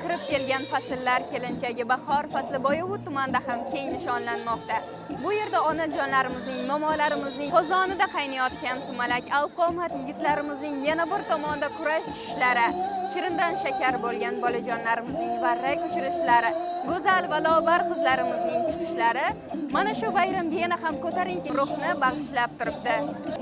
kirib kelgan fasllar kelinchagi bahor fasli Boyovut tumanida ham keng nishonlanmoqda. Bu yerda onajonlarimizning, momolarimizning qozonida qaynayotgan sumalak, alqomat yigitlarimizning yana bir tomonda kurash tushishlari, shirindan shakar bo'lgan bolajonlarimizning varrak uchirishlari, go'zal va lobar qizlarimizning chiqishlari mana shu bayramga yana ham ko'tarinki ruhni bag'ishlab turibdi.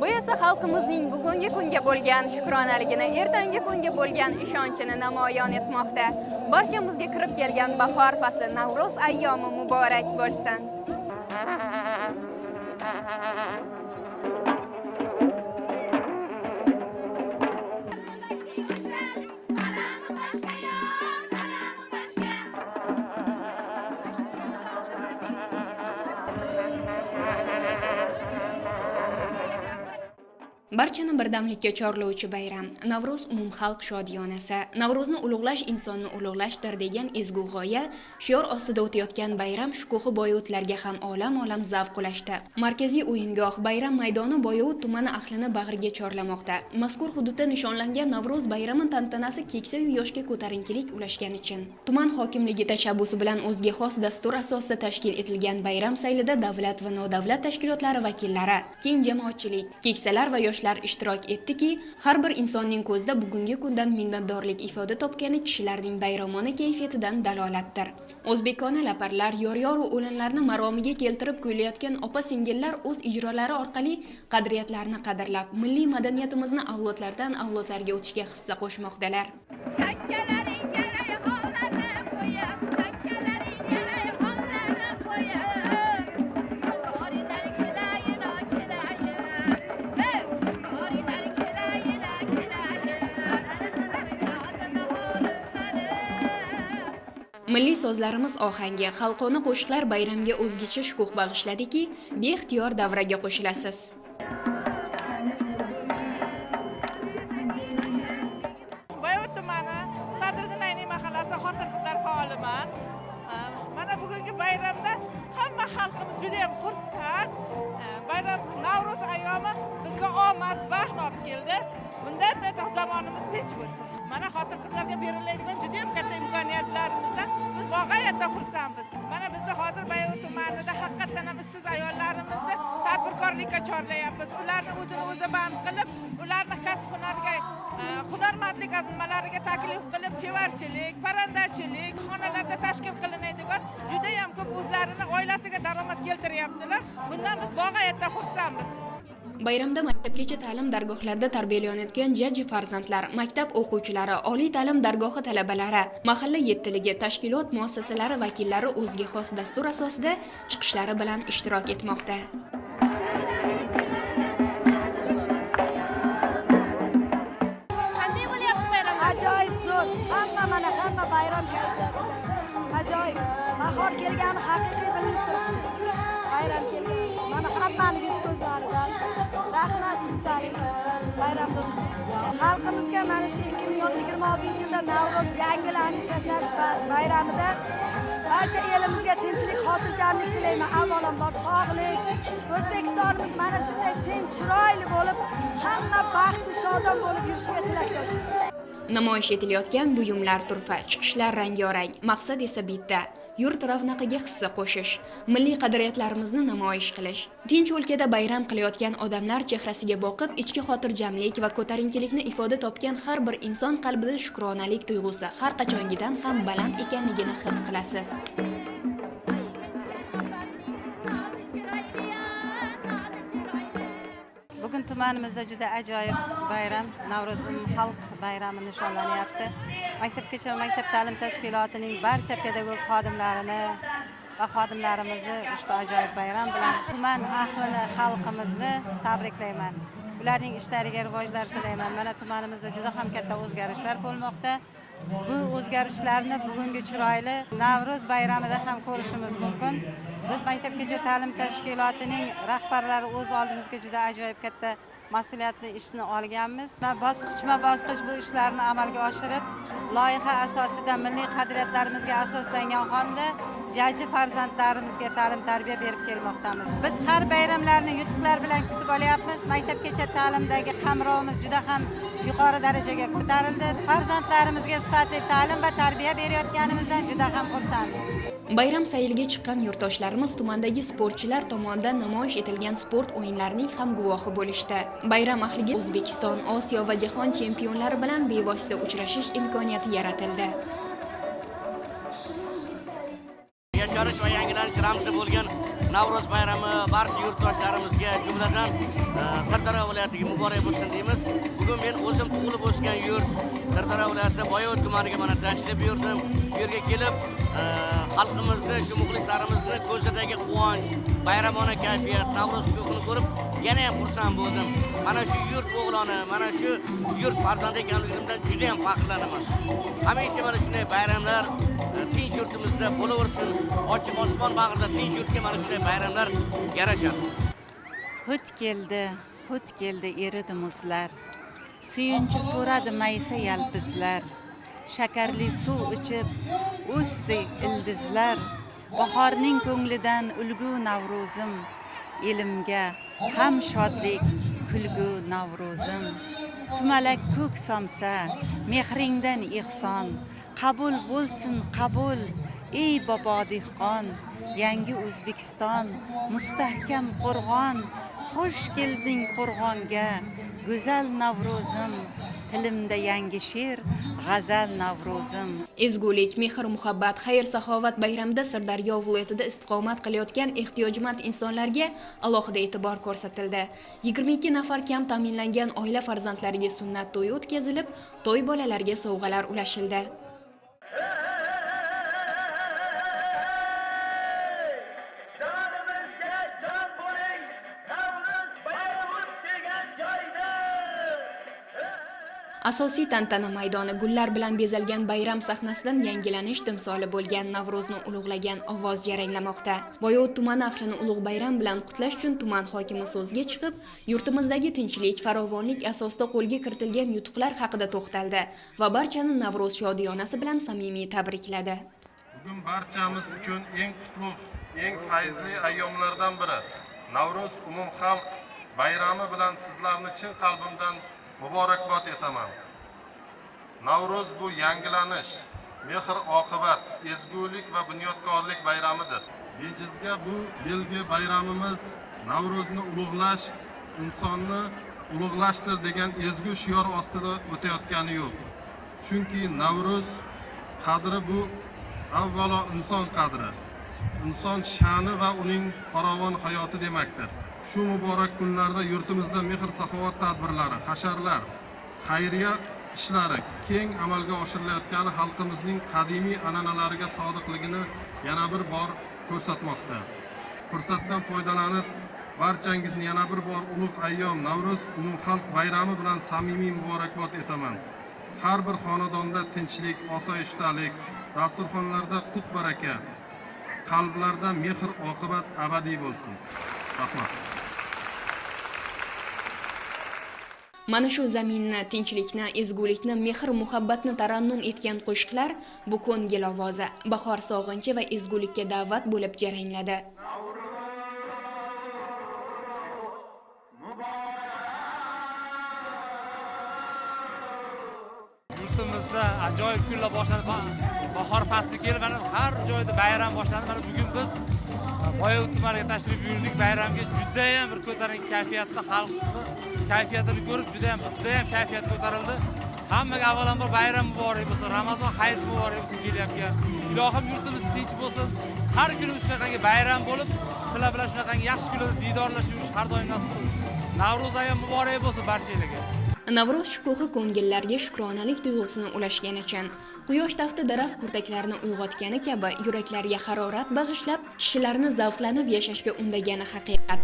Bu esa xalqimizning bugungi kunga bo'lgan shukronaligini, ertangi kunga bo'lgan ishonchini namoyon etmoqda. Barchamizga kirib kelgan bahor fasli Navro'z ayyomi muborak bo'lsin. Barchani birdamlikka chorlovchi bayram Navro'z umumxalq shodiyonasi. Navro'zni ulug'lash insonni ulug'lashdir degan ezgu g'oya shior ostida o'tayotgan bayram shukuhi Boyovutlarga ham olam zavq ulashdi. Markaziy o'yingoh bayram maydoni Boyovut tumani ahlini bag'riga chorlamoqda. Mazkur hududda nishonlangan Navro'z bayrami tantanasi keksa-yu yoshga ko'tarinkilik ulashgan uchun tuman hokimligi tashabbusi bilan o'ziga xos dastur asosida tashkil etilgan bayram saylida davlat va nodavlat tashkilotlari vakillari, keng jamoatchilik, keksalar va yoshlar ishtirok etdiki, har bir insonning ko'zida bugungi kundan minnatdorlik ifoda topgani kishilarning bayramona kayfiyatidan dalolatdir. O'zbekona laparlar, yor-yor va o'linlarni maromiga keltirib kuylayotgan opa-singillar o'z ijrolari orqali qadriyatlarni qadrlab, milliy madaniyatimizni avlodlardan avlodlarga o'tishga hissa qo'shmoqdalar. Milliy so'zlarimiz ohangi, xalqona qo'shiqlar bayramga o'zgacha shukuh bag'ishladiki, beixtiyor davraga qo'shilasiz. Boyovut tumani Sadriddin Ayni mahallasi xotin-qizlar faoliman. Mana bugungi bayramda hamma xalqimiz juda ham xursand. Bayram Navro'z ayyomi bizga omad, baxt olib keldi. Bundan zamonimiz tinch bo'lsin. Mana xotin-qizlarga beriladigan juda ham katta imkoniyatlarimizdan biz bag'ayatda xursandmiz. Mana biz hozir Boyovut tumanida haqiqatan ham siz ayollarimizni tadbirkorlikka chorlayapmiz. Ularni o'zini band qilib, ularni kasb-hunarga, hunarmandlik azmalariga taklif qilib, chevarchilik, parandachilik, xonalarda tashkil qilinadigan juda ham ko'p o'zlarini oilasiga daromad keltiryaptilar. Bundan biz bag'ayatda xursandmiz. Bayramda maktabgacha ta'lim dargohlarida tarbiyalanayotgan jajji farzandlar, maktab o'quvchilari, oliy ta'lim dargohi talabalari, mahalla yettiligi, tashkilot muassasalari vakillari o'ziga xos dastur asosida chiqishlari bilan ishtirok etmoqda. Ajoyib zo'r. Hamma bayram kayfiyatida. Ajoyib. Bahor kelgani haqiqiy bilinib turibdi. Bayram kelgan. Mana hammani yuz ko'zlaridan rahmat shunchalik bayramda o'tkazildi. Xalqimizga mana shu 2026-yilda Navro'z yangilanish yasharish bayramida barcha elimizga tinchlik, xotirjamlik tilayman. Avvalambor sog'lik, O'zbekistonimiz mana shunday tinch, chiroyli bo'lib, hamma baxtu shodon bo'lib yurishiga tilakdoshman. Namoyish etilayotgan buyumlar turfa, chiqishlar rang-yorang, maqsad esa bitta. Yurt ravnaqiga hissa qo'shish, milliy qadriyatlarimizni namoyish qilish. Tinch o'lkada bayram qilayotgan odamlar chehrasiga boqib, ichki xotirjamlik va ko'tarinkilikni ifoda topgan har bir inson qalbida shukronalik tuyg'usi har qachongidan ham baland ekanligini his qilasiz. Bugun tumanimizda juda ajoyib bayram, Navro'z umumxalq bayrami nishonlanyapti. Maktabgacha va maktab ta'lim tashkilotining barcha pedagog xodimlarini va xodimlarimizni ushbu ajoyib bayram bilan tuman ahlini, xalqimizni tabriklayman. Ularning ishlariga rivojlar tilayman. Mana tumanimizda juda ham katta o'zgarishlar bo'lmoqda. Bu o'zgarishlarni bugungi chiroyli Navro'z bayramida ham ko'rishimiz mumkin. Biz maktabgacha ta'lim tashkilotining rahbarlari o'z oldimizga juda ajoyib katta mas'uliyatli ishni olganmiz va bosqichma-bosqich bu ishlarni amalga oshirib, loyiha asosida milliy qadriyatlarimizga asoslangan holda jajji farzandlarimizga ta'lim tarbiya berib kelmoqdamiz. Biz har bayramlarni yutuqlar bilan kutib olyapmiz. Maktabgacha ta'limdagi qamrovimiz juda ham yuqori darajaga ko'tarildi. Farzandlarimizga sifatli ta'lim va tarbiya berayotganimizdan juda ham xursandmiz. Bayram sayilga chiqqan yurtdoshlarimiz tumandagi sportchilar tomonidan namoyish etilgan sport o'yinlarining ham guvohi bo'lishdi. Bayram ahliga O'zbekiston, Osiyo va jahon chempionlari bilan bevosita uchrashish imkoniyati yaratildi. Yasharish va yangilanish ramzi bo'lgan Navro'z bayrami barcha yurtdoshlarimizga, jumladan Sirdaryo viloyatiga muborak bo'lsin deymiz. Bugun men o'zim tug'ilib o'sgan yurt Sirdaryo viloyatida Boyovut tumaniga mana tashrif buyurdim. Bu yerga kelib xalqimizni, shu muxlislarimizni ko'zidagi quvonch, bayramona kayfiyat, Navro'z shukuhini ko'rib yana ham xursand bo'ldim. Mana shu yurt o'g'loni, mana shu yurt farzandi ekanligimdan juda ham faxrlanaman. Hamisha mana shunday bayramlar tinch yurtimizda bo'laversin. Ochiq osmon bag'rida tinch yurtga mana shunday bayramlar yarashadi. Hut keldi eridi muzlar. Suyunchi so'radi maysa yalpizlar. Shakarli suv ichib o'sdi ildizlar. Bahorning ko'nglidan ulgu Navruzim. Elimga ham shodlik kulgu Navruzim. Sumalak ko'k somsa, mehringdan ihson. Qabul bo'lsin qabul, ey bobo dehqon. Yangi O'zbekiston, mustahkam qo'rg'on. Xush kelding qo'rg'onga, go'zal Navruzim. Tilimda yangi she'r, g'azal Navruzim. Ezgulik, mehr, muhabbat, xayr, saxovat bayramida Sirdaryo viloyatida istiqomat qilayotgan ehtiyojmand insonlarga alohida e'tibor ko'rsatildi. 22 nafar kam ta'minlangan oila farzandlariga sunnat to'yi o'tkazilib, to'y bolalarga sovg'alar ulashildi. Asosiy tantana maydoni gullar bilan bezalgan bayram sahnasidan yangilanish timsoli bo'lgan Navro'zni ulug'lagan ovoz jaranglamoqda. Boyovut tumani ahlini ulug' bayram bilan qutlash uchun tuman hokimi so'zga chiqib, yurtimizdagi tinchlik, farovonlik asosida qo'lga kiritilgan yutuqlar haqida to'xtaldi va barchani Navro'z shodiyonasi bilan samimiy tabrikladi. Bugun barchamiz uchun eng qutlug', eng fayzli ayyomlardan biri. Navro'z umumxalq bayrami bilan sizlarni chin qalbimdan muborakbod etaman. Navro'z bu yangilanish, mehr oqibat, ezgulik va bunyodkorlik bayramidir. Bejizga bu belgi bayramimiz Navro'zni ulug'lash, insonni ulug'lashdir degan ezgu shior ostida o'tayotgani yo'q. Chunki Navro'z qadri bu avvalo inson qadri, inson sha'ni va uning farovon hayoti demakdir. Shu muborak kunlarda yurtimizda mehr saxovat tadbirlari, hasharlar, xayriya ishlari keng amalga oshirilayotgani xalqimizning qadimiy an'analariga sodiqligini yana bir bor ko'rsatmoqda. Fursatdan foydalanib, barchangizni yana bir bor ulug' ayyom Navro'z umumxalq bayrami bilan samimiy muborakbod etaman. Har bir xonadonda tinchlik, osoyishtalik, dasturxonlarda qut baraka, qalblarda mehr oqibat abadiy bo'lsin. Rahmat. Mana shu zaminni, tinchlikni, ezgulikni, mehr, muhabbatni tarannum etgan qo'shiqlar bu ko'ngil ovozi, bahor sog'inchi va ezgulikka da'vat bo'lib jarangladi. Yurtimizda ajoyib kunlar boshlandi. Bahor fasli kelib, mana har joyda bayram boshlandi. Mana bugun biz Boyovut tumaniga tashrif buyurdik. Bayramga juda ham bir ko'tarinki kayfiyatda xalqni kayfiyatini ko'rib, juda ham bizda ham kayfiyat ko'tarildi. Hammaga avvalambor bayram muborak bo'lsin, Ramazon hayit muborak bo'lsin kelyapti. Ilohim yurtimiz tinch bo'lsin. Har kunimiz shunaqangi bayram bo'lib, sizlar bilan shunaqangi yaxshi kunlarda didorlashib yurish har doim nasib bo'lsin. Navro'z ayom muborak bo'lsin barchalarga. Navro'z shukuhi ko'ngillarga shukronalik tuyg'usini ulashgani uchun quyosh tafti daraxt kurtaklarini uyg'otgani kabi yuraklarga harorat bag'ishlab, kishilarni zavqlanib yashashga undagani haqiqat.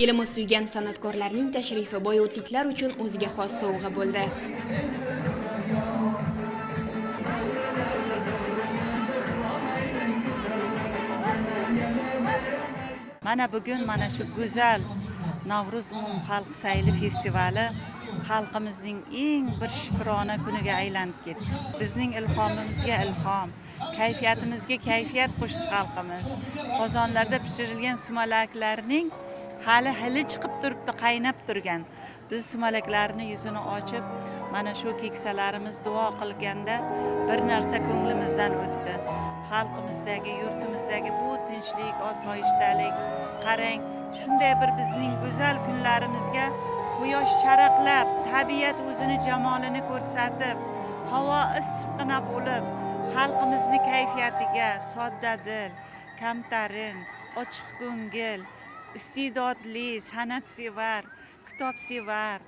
Elimiz suygan san'atkorlarning tashrifi boyovutliklar uchun o'ziga xos sovg'a bo'ldi. Mana bugun mana shu go'zal Navro'z umumxalq sayli festivali xalqimizning eng bir shukrona kuniga aylanib ketdi. Bizning ilhomimizga ilhom, kayfiyatimizga kayfiyat qo'shdi xalqimiz. Qozonlarda pishirilgan sumalaklarning hali hili chiqib turibdi, qaynab turgan. Biz sumalaklarni yuzini ochib, mana shu keksalarimiz duo qilganda bir narsa ko'nglimizdan o'tdi. Xalqimizdagi, yurtimizdagi bu tinchlik, osoyishtalik, qarang, shunday bir bizning go'zal kunlarimizga quyosh charaqlab, tabiat o'zini jamolini ko'rsatib, havo issiqqina bo'lib, xalqimizni kayfiyatiga soddadil, kamtarin, ochiq ko'ngil, iste'dodli, san'atsevar, kitobsevar,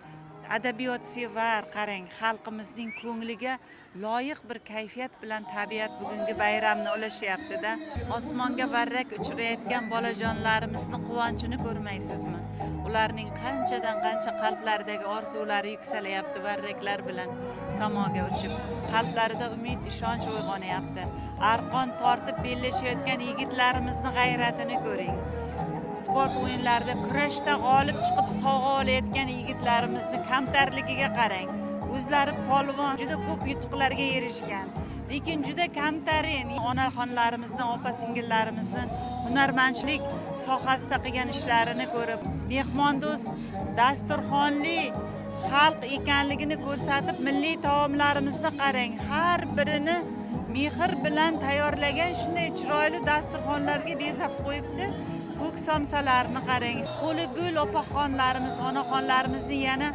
adabiyotsevar, qarang, xalqimizning ko'ngliga loyiq bir kayfiyat bilan tabiat bugungi bayramni ulashyapti-da. Osmonga varrak uchirayotgan bolajonlarimizni quvonchini ko'rmaysizmi? Ularning qanchadan qancha qalblaridagi orzulari yuksalayapti varraklar bilan samoga uchib. Qalblarida umid, ishonch uyg'onyapti. Arqon tortib bellashayotgan yigitlarimizni g'ayratini ko'ring. Sport o'yinlarida kurashda g'olib chiqib sovg'a olayotgan yigitlarimizni kamtarligiga qarang. O'zlari polvon, juda ko'p yutuqlarga erishgan, lekin juda kamtarin. Onaxonlarimizni, opa-singillarimizni hunarmandchilik sohasida qilgan ishlarini ko'rib, mehmondo'st, dasturxonli xalq ekanligini ko'rsatib, milliy taomlarimizni qarang. Har birini mehr bilan tayyorlagan shunday chiroyli dasturxonlarga bezab qo'yibdi. Ko'k somsalarni qarang. Qo'li gul opaxonlarimiz, onaxonlarimizni yana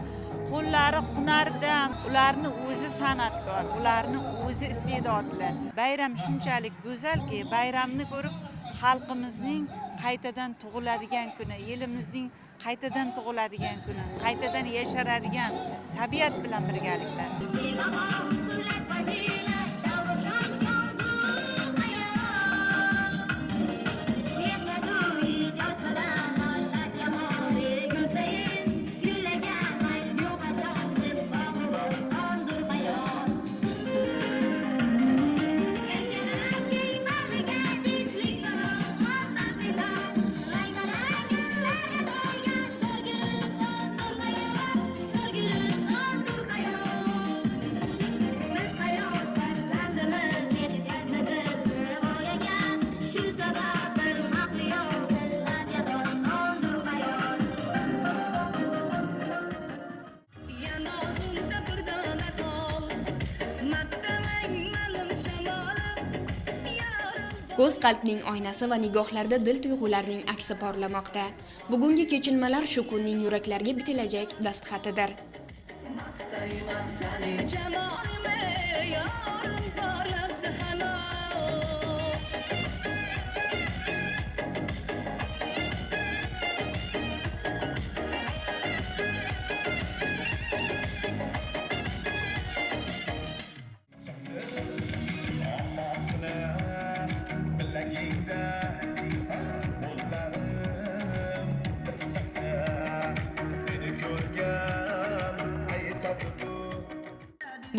qo'llari hunarda, ularni o'zi san'atkor, ularni o'zi iste'dodli. Bayram shunchalik go'zalki, bayramni ko'rib xalqimizning qaytadan tug'iladigan kuni, elimizning qaytadan tug'iladigan kuni, qaytadan yasharadigan tabiat bilan birgalikda. Ko'z qalbning oynasi va nigohlarda dil tuyg'ularning aksi porlamoqda. Bugungi kechinmalar shu kunning yuraklarga bitilajak dastxatidir.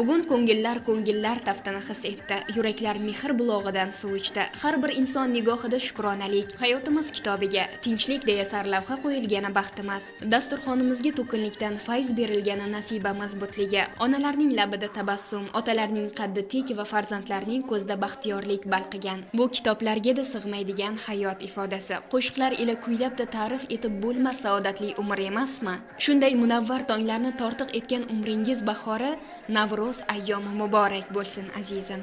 Bugun ko'ngillar taftini his etdi. Yuraklar mehr bulog'idan suv ichdi. Har bir inson nigohida shukronalik. Hayotimiz kitobiga tinchlik deya sarlavha qo'yilgani baxtimiz. Dasturxonimizga to'kinlikdan fayz berilgani nasibamiz butligi. Onalarning labida tabassum, otalarning qaddi tik va farzandlarning ko'zda baxtiyorlik balqigan. Bu kitoblarga-da sig'maydigan hayot ifodasi. Qo'shiqlar ila kuylabda ta'rif etib bo'lmas saodatli umr emasmi? Shunday munavvar tonglarni tortiq etgan umringiz bahori Navro'z ayyomi muborak bo'lsin azizim.